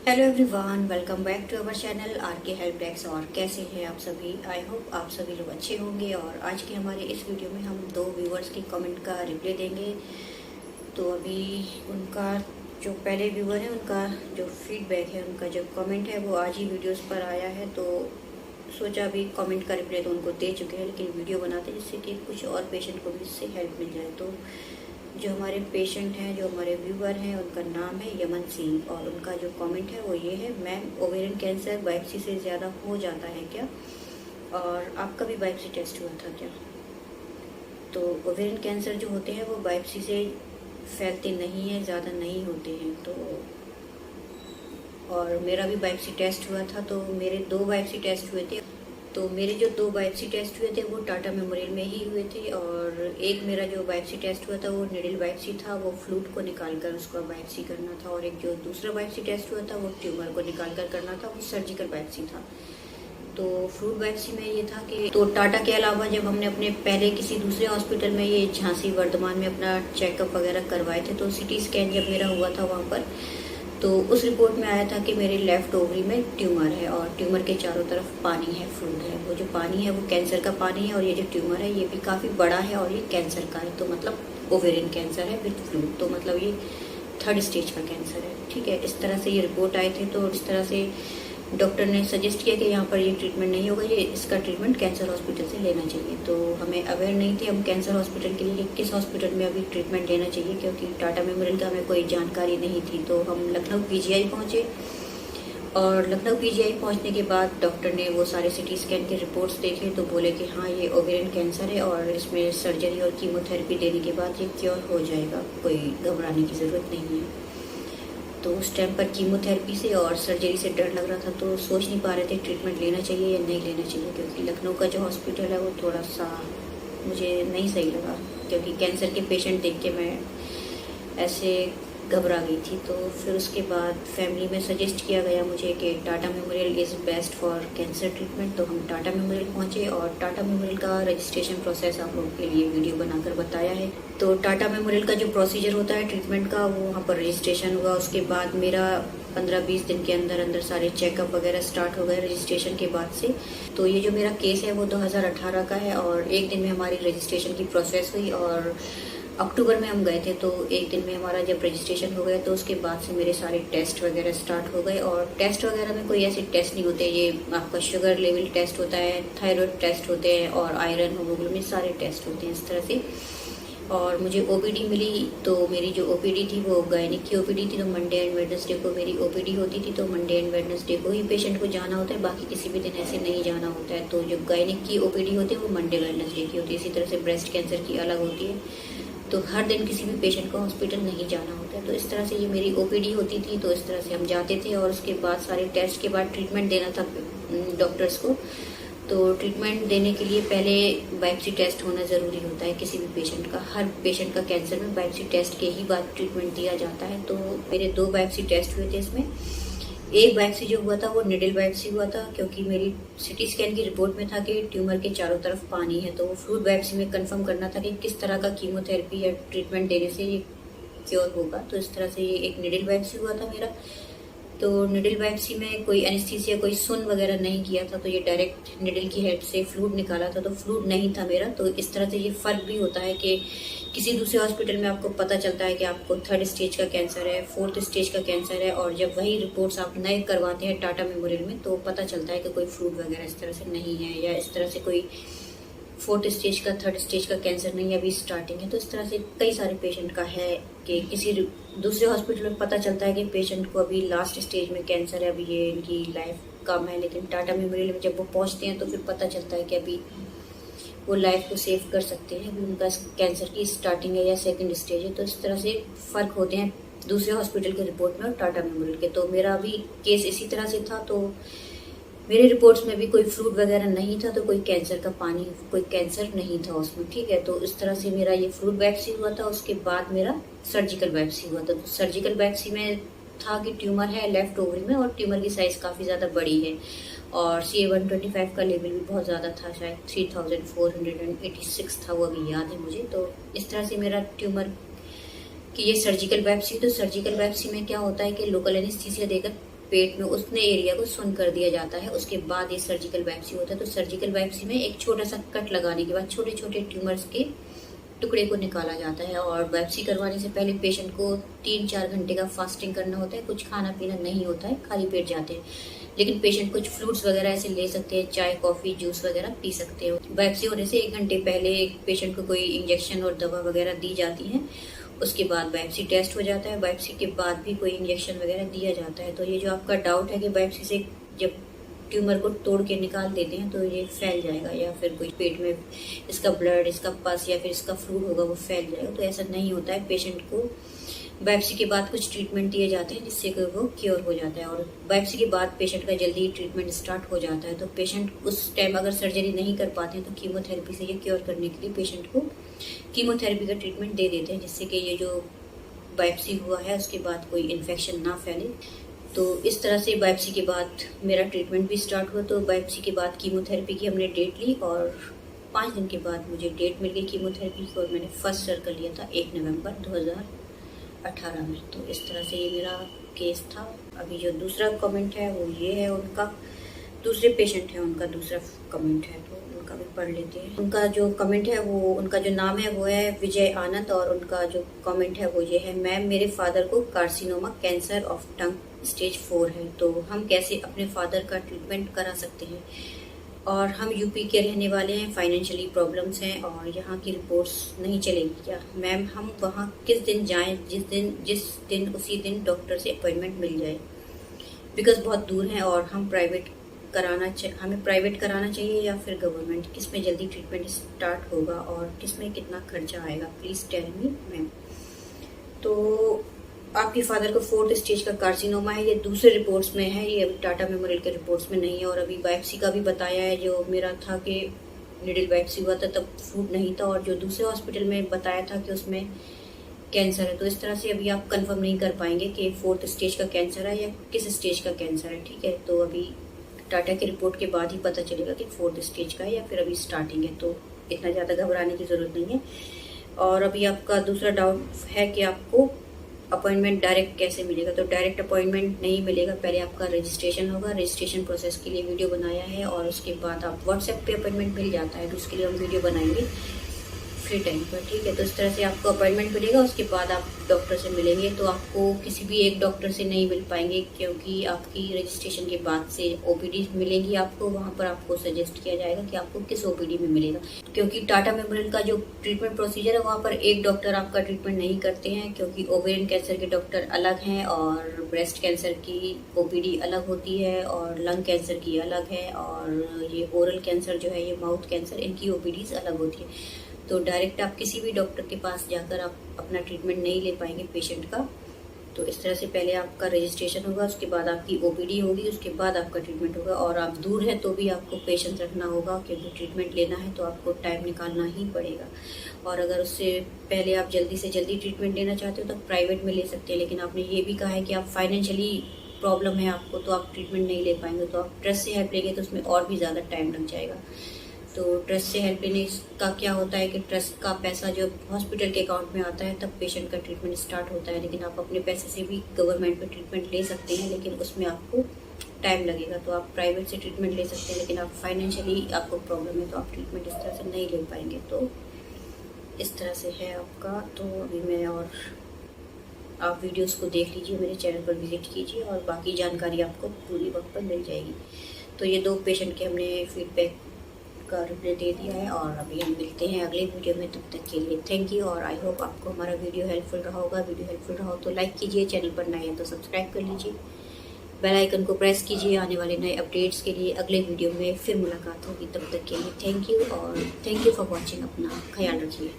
Hello everyone, welcome back to our channel R K help desk. और कैसे हैं आप सभी? आई होप आप सभी लोग अच्छे होंगे। और आज के हमारे इस वीडियो में हम दो व्यूअर्स के कमेंट का रिप्लाई देंगे। तो अभी उनका जो पहले व्यूअर है उनका जो फीडबैक है, उनका जो कमेंट है वो आज ही वीडियोस पर आया है। तो सोचा अभी कमेंट का रिप्लाई तो उनको दे चुके हैं, लेकिन वीडियो बनाते हैं जिससे कि कुछ और पेशेंट को भी इससे हेल्प मिल जाए। तो जो हमारे पेशेंट हैं, जो हमारे व्यूअर हैं, उनका नाम है यमन सिंह और उनका जो कमेंट है वो ये है, मैम ओवेरियन कैंसर बायोप्सी से ज़्यादा हो जाता है क्या? और आपका भी बायोप्सी टेस्ट हुआ था क्या? तो ओवेरियन कैंसर जो होते हैं वो बायोप्सी से फैलते नहीं हैं, ज़्यादा नहीं होते हैं। तो और मेरा भी बायोप्सी टेस्ट हुआ था, तो मेरे 2 बायोप्सी टेस्ट हुए थे। तो मेरे जो 2 बायोप्सी टेस्ट हुए थे वो टाटा मेमोरियल में ही हुए थे। और एक मेरा जो बायोप्सी टेस्ट हुआ था वो निडल बायोप्सी था, वो फ्लूट को निकाल कर उसको बायोप्सी करना था। और एक जो दूसरा बायोप्सी टेस्ट हुआ था वो ट्यूमर को निकाल कर करना था, वो सर्जिकल बायोप्सी था। तो फ्लूट बायोप्सी में ये था कि तो टाटा के अलावा जब हमने अपने पहले किसी दूसरे हॉस्पिटल में, ये झांसी वर्धमान में, अपना चेकअप वगैरह करवाए थे, तो सिटी स्कैन जब मेरा हुआ था वहाँ पर, तो उस रिपोर्ट में आया था कि मेरे लेफ्ट ओवरी में ट्यूमर है और ट्यूमर के चारों तरफ पानी है, फ्लूइड है। वो जो पानी है वो कैंसर का पानी है और ये जो ट्यूमर है ये भी काफ़ी बड़ा है और ये कैंसर का है। तो मतलब ओवेरियन कैंसर है विथ फ्लूइड, तो मतलब ये 3rd स्टेज का कैंसर है। ठीक है, इस तरह से ये रिपोर्ट आए थे। तो इस तरह से डॉक्टर ने सजेस्ट किया कि यहाँ पर ये ट्रीटमेंट नहीं होगा, ये इसका ट्रीटमेंट कैंसर हॉस्पिटल से लेना चाहिए। तो हमें अवेयर नहीं थे हम कैंसर हॉस्पिटल के लिए किस हॉस्पिटल में अभी ट्रीटमेंट लेना चाहिए, क्योंकि टाटा मेमोरियल का हमें कोई जानकारी नहीं थी। तो हम लखनऊ पीजीआई पहुँचे और लखनऊ पीजीआई पहुँचने के बाद डॉक्टर ने वो सारे सिटी स्कैन के रिपोर्ट्स देखे, तो बोले कि हाँ ये ओवेरियन कैंसर है और इसमें सर्जरी और कीमोथेरेपी देने के बाद ये क्योर हो जाएगा, कोई घबराने की ज़रूरत नहीं है। तो उस टाइम पर कीमोथेरेपी से और सर्जरी से डर लग रहा था, तो सोच नहीं पा रहे थे ट्रीटमेंट लेना चाहिए या नहीं लेना चाहिए, क्योंकि लखनऊ का जो हॉस्पिटल है वो थोड़ा सा मुझे नहीं सही लगा, क्योंकि कैंसर के पेशेंट देख के मैं ऐसे घबरा गई थी। तो फिर उसके बाद फैमिली में सजेस्ट किया गया मुझे कि Tata memorial is best for cancer treatment. तो हम टाटा मेमोरियल पहुंचे और टाटा मेमोरियल का रजिस्ट्रेशन प्रोसेस आप लोगों के लिए वीडियो बनाकर बताया है। तो टाटा मेमोरियल का जो प्रोसीजर होता है ट्रीटमेंट का, वो वहाँ पर रजिस्ट्रेशन हुआ। उसके बाद मेरा 15-20 दिन के अंदर अंदर सारे चेकअप वगैरह स्टार्ट हो गए रजिस्ट्रेशन के बाद से। तो ये जो मेरा केस है वो 2018 का है और एक दिन में हमारी रजिस्ट्रेशन की प्रोसेस हुई और अक्टूबर में हम गए थे। तो एक दिन में हमारा जब रजिस्ट्रेशन हो गया तो उसके बाद से मेरे सारे टेस्ट वगैरह स्टार्ट हो गए। और टेस्ट वगैरह में कोई ऐसे टेस्ट नहीं होते, ये आपका शुगर लेवल टेस्ट होता है, थायराइड टेस्ट होते हैं और आयरन हीमोग्लोबिन, सारे टेस्ट होते हैं इस तरह से। और मुझे ओपीडी मिली, तो मेरी जो ओपीडी थी वो गायनिक की ओपीडी थी। तो मंडे एंड वेडनेसडे को मेरी ओपीडी होती थी, तो मंडे एंड वेडनेसडे को ही पेशेंट को जाना होता है, बाकी किसी भी दिन ऐसे नहीं जाना होता है। तो जो गायनिक की ओपीडी होती है वो मंडे वेडनेसडे की होती है। इसी तरह से ब्रेस्ट कैंसर की अलग होती है, तो हर दिन किसी भी पेशेंट को हॉस्पिटल नहीं जाना होता है। तो इस तरह से ये मेरी ओपीडी होती थी, तो इस तरह से हम जाते थे। और उसके बाद सारे टेस्ट के बाद ट्रीटमेंट देना था डॉक्टर्स को। तो ट्रीटमेंट देने के लिए पहले बायोप्सी टेस्ट होना ज़रूरी होता है किसी भी पेशेंट का। हर पेशेंट का कैंसर में बायोप्सी टेस्ट के ही बाद ट्रीटमेंट दिया जाता है। तो मेरे 2 बायोप्सी टेस्ट हुए थे इसमें। एक बायोप्सी जो हुआ था वो निडल बायोप्सी हुआ था, क्योंकि मेरी सिटी स्कैन की रिपोर्ट में था कि ट्यूमर के चारों तरफ पानी है। तो वो फ्लूइड बायोप्सी में कंफर्म करना था कि किस तरह का कीमोथेरेपी या ट्रीटमेंट देने से ये क्योर होगा। तो इस तरह से ये एक निडल बायोप्सी हुआ था मेरा। तो निडल बायोप्सी में कोई एनेस्थीसिया, कोई सुन वगैरह नहीं किया था, तो ये डायरेक्ट निडल की हेल्प से फ्लूइड निकाला था। तो फ्लूइड नहीं था मेरा। तो इस तरह से ये फ़र्क भी होता है कि किसी दूसरे हॉस्पिटल में आपको पता चलता है कि आपको 3rd स्टेज का कैंसर है, 4th स्टेज का कैंसर है, और जब वही रिपोर्ट्स आप नए करवाते हैं टाटा मेमोरियल में तो पता चलता है कि कोई फ्लूइड वगैरह इस तरह से नहीं है, या इस तरह से कोई 4th स्टेज का, 3rd स्टेज का कैंसर नहीं है, अभी स्टार्टिंग है। तो इस तरह से कई सारे पेशेंट का है कि किसी दूसरे हॉस्पिटल में पता चलता है कि पेशेंट को अभी लास्ट स्टेज में कैंसर है, अभी ये इनकी लाइफ कम है, लेकिन टाटा मेमोरियल में जब वो पहुंचते हैं तो फिर पता चलता है कि अभी वो लाइफ को सेव कर सकते हैं, अभी उनका कैंसर की स्टार्टिंग है या 2nd स्टेज है। तो इस तरह से फ़र्क होते हैं दूसरे हॉस्पिटल के रिपोर्ट में और टाटा मेमोरियल के। तो मेरा अभी केस इसी तरह से था। तो मेरे रिपोर्ट्स में भी कोई फ्लूइड वगैरह नहीं था, तो कोई कैंसर का पानी, कोई कैंसर नहीं था उसमें। ठीक है, तो इस तरह से मेरा ये फ्लूइड बायोप्सी हुआ था। उसके बाद मेरा सर्जिकल बायोप्सी हुआ था। तो सर्जिकल बायोप्सी में था कि ट्यूमर है लेफ्ट ओवरी में और ट्यूमर की साइज़ काफ़ी ज़्यादा बड़ी है और CA-125 का लेवल भी बहुत ज़्यादा था, शायद 3486 था, वो अभी याद है मुझे। तो इस तरह से मेरा ट्यूमर कि ये सर्जिकल बायोप्सी। तो सर्जिकल बायोप्सी में क्या होता है कि लोकल एनेस्थीसिया देकर पेट में उतने एरिया को सुन कर दिया जाता है। उसके बाद ये सर्जिकल बायोप्सी होता है। तो सर्जिकल बायोप्सी में एक छोटा सा कट लगाने के बाद छोटे छोटे ट्यूमर्स के टुकड़े को निकाला जाता है। और बायोप्सी करवाने से पहले पेशेंट को 3-4 घंटे का फास्टिंग करना होता है। कुछ खाना पीना नहीं होता है, खाली पेट जाते हैं। लेकिन पेशेंट कुछ फ्रूट्स वगैरह ऐसे ले सकते हैं, चाय कॉफी जूस वगैरह पी सकते हैं। बायोप्सी होने से 1 घंटे पहले पेशेंट को कोई इंजेक्शन और दवा वगैरह दी जाती है। उसके बाद बायोप्सी टेस्ट हो जाता है। बायोप्सी के बाद भी कोई इंजेक्शन वगैरह दिया जाता है। तो ये जो आपका डाउट है कि बायोप्सी से जब ट्यूमर को तोड़ के निकाल देते हैं तो ये फैल जाएगा या फिर कोई पेट में इसका ब्लड, इसका पस या फिर इसका फ्लूइड होगा वो फैल जाएगा, तो ऐसा नहीं होता है। पेशेंट को बायोप्सी के बाद कुछ ट्रीटमेंट दिए जाते हैं जिससे कि वो क्योर हो जाता है। और बायोप्सी के बाद पेशेंट का जल्दी ट्रीटमेंट स्टार्ट हो जाता है। तो पेशेंट उस टाइम अगर सर्जरी नहीं कर पाते हैं तो कीमोथेरेपी से ये क्योर करने के लिए पेशेंट को कीमोथेरेपी का ट्रीटमेंट दे देते हैं, जिससे कि ये जो बायोप्सी हुआ है उसके बाद कोई इन्फेक्शन ना फैले। तो इस तरह से बायोप्सी के बाद मेरा ट्रीटमेंट भी स्टार्ट हुआ। तो बायोप्सी के बाद कीमोथेरेपी की हमने डेट ली और 5 दिन के बाद मुझे डेट मिल गई कीमोथेरेपी की और मैंने फर्स्ट सर्कल लिया था 1 नवंबर 2018 में। तो इस तरह से ये मेरा केस था। अभी जो दूसरा कमेंट है वो ये है, उनका दूसरे पेशेंट है, उनका दूसरा कमेंट है, तो उनका भी पढ़ लेते हैं। उनका जो कमेंट है वो, उनका जो नाम है वो है विजय आनंद और उनका जो कमेंट है वो ये है, मैम मेरे फादर को carcinoma cancer of tongue stage 4 है, तो हम कैसे अपने फादर का ट्रीटमेंट करा सकते हैं? और हम यूपी के रहने वाले हैं, फाइनेंशियली प्रॉब्लम्स हैं और यहाँ की रिपोर्ट्स नहीं चलेगी क्या? मैम हम वहाँ किस दिन जाएं? जिस दिन उसी दिन डॉक्टर से अपॉइंटमेंट मिल जाए, बिकॉज बहुत दूर है और हम हमें प्राइवेट कराना चाहिए या फिर गवर्नमेंट? किस में जल्दी ट्रीटमेंट स्टार्ट होगा और किस में कितना खर्चा आएगा? Please tell me ma'am. तो आपके फादर को 4th स्टेज का कार्सिनोमा है, ये दूसरे रिपोर्ट्स में है, ये अभी टाटा मेमोरियल के रिपोर्ट्स में नहीं है। और अभी बायोप्सी का भी बताया है, जो मेरा था कि निडल बायोप्सी हुआ था तब फ्लूइड नहीं था और जो दूसरे हॉस्पिटल में बताया था कि उसमें कैंसर है। तो इस तरह से अभी आप कंफर्म नहीं कर पाएंगे कि 4th स्टेज का कैंसर है या किस स्टेज का कैंसर है, ठीक है? तो अभी टाटा की रिपोर्ट के बाद ही पता चलेगा कि 4th स्टेज का है या फिर अभी स्टार्टिंग है। तो इतना ज़्यादा घबराने की ज़रूरत नहीं है। और अभी आपका दूसरा डाउट है कि आपको अपॉइंटमेंट डायरेक्ट कैसे मिलेगा? तो डायरेक्ट अपॉइंटमेंट नहीं मिलेगा, पहले आपका रजिस्ट्रेशन होगा। रजिस्ट्रेशन प्रोसेस के लिए वीडियो बनाया है और उसके बाद आप व्हाट्सएप पे अपॉइंटमेंट मिल जाता है, तो उसके लिए हम वीडियो बनाएंगे फ्री टाइम पर, ठीक है? तो इस तरह से आपको अपॉइंटमेंट मिलेगा, उसके बाद आप डॉक्टर से मिलेंगे। तो आपको किसी भी एक डॉक्टर से नहीं मिल पाएंगे क्योंकि आपकी रजिस्ट्रेशन के बाद से ओपीडी मिलेंगी आपको, वहाँ पर आपको सजेस्ट किया जाएगा कि आपको किस ओपीडी में मिलेगा। क्योंकि टाटा मेमोरियल का जो ट्रीटमेंट प्रोसीजर है वहाँ पर एक डॉक्टर आपका ट्रीटमेंट नहीं करते हैं, क्योंकि ओवेरियन कैंसर के डॉक्टर अलग हैं और ब्रेस्ट कैंसर की ओपीडी अलग होती है और लंग कैंसर की अलग है और ये ओरल कैंसर जो है, ये माउथ कैंसर, इनकी ओपीडीज अलग होती है। तो डायरेक्ट आप किसी भी डॉक्टर के पास जाकर आप अपना ट्रीटमेंट नहीं ले पाएंगे पेशेंट का। तो इस तरह से पहले आपका रजिस्ट्रेशन होगा, उसके बाद आपकी ओपीडी होगी, उसके बाद आपका ट्रीटमेंट होगा। और आप दूर है तो भी आपको पेशेंस रखना होगा, क्योंकि ट्रीटमेंट लेना है तो आपको टाइम निकालना ही पड़ेगा। और अगर उससे पहले आप जल्दी से जल्दी ट्रीटमेंट लेना चाहते हो तो प्राइवेट में ले सकते हैं, लेकिन आपने ये भी कहा है कि आप फाइनेंशियली प्रॉब्लम है आपको, तो आप ट्रीटमेंट नहीं ले पाएंगे। तो आप ट्रस्ट से हेल्प लेंगे तो उसमें और भी ज़्यादा टाइम लग जाएगा। तो ट्रस्ट से हेल्प लेने का क्या होता है कि ट्रस्ट का पैसा जो हॉस्पिटल के अकाउंट में आता है तब पेशेंट का ट्रीटमेंट स्टार्ट होता है, लेकिन आप अपने पैसे से भी गवर्नमेंट में ट्रीटमेंट ले सकते हैं, लेकिन उसमें आपको टाइम लगेगा। तो आप प्राइवेट से ट्रीटमेंट ले सकते हैं, लेकिन आप फाइनेंशियली आपको प्रॉब्लम है तो आप ट्रीटमेंट इस तरह से नहीं ले पाएंगे। तो इस तरह से है आपका। तो अभी मैं, और आप वीडियोस को देख लीजिए, मेरे चैनल पर विजिट कीजिए और बाकी जानकारी आपको पूरी वक्त पर मिल जाएगी। तो ये 2 पेशेंट के हमने फीडबैक का रिप्लाई दे दिया है और अभी हम मिलते हैं अगले वीडियो में। तब तक के लिए थैंक यू और आई होप आपको हमारा वीडियो हेल्पफुल रहा होगा। वीडियो हेल्पफुल रहा हो तो लाइक कीजिए, चैनल पर नए हैं तो सब्सक्राइब कर लीजिए, बेल आइकन को प्रेस कीजिए आने वाले नए अपडेट्स के लिए। अगले वीडियो में फिर मुलाकात होगी, तब तक के लिए थैंक यू और थैंक यू फॉर वॉचिंग। अपना ख्याल रखिए।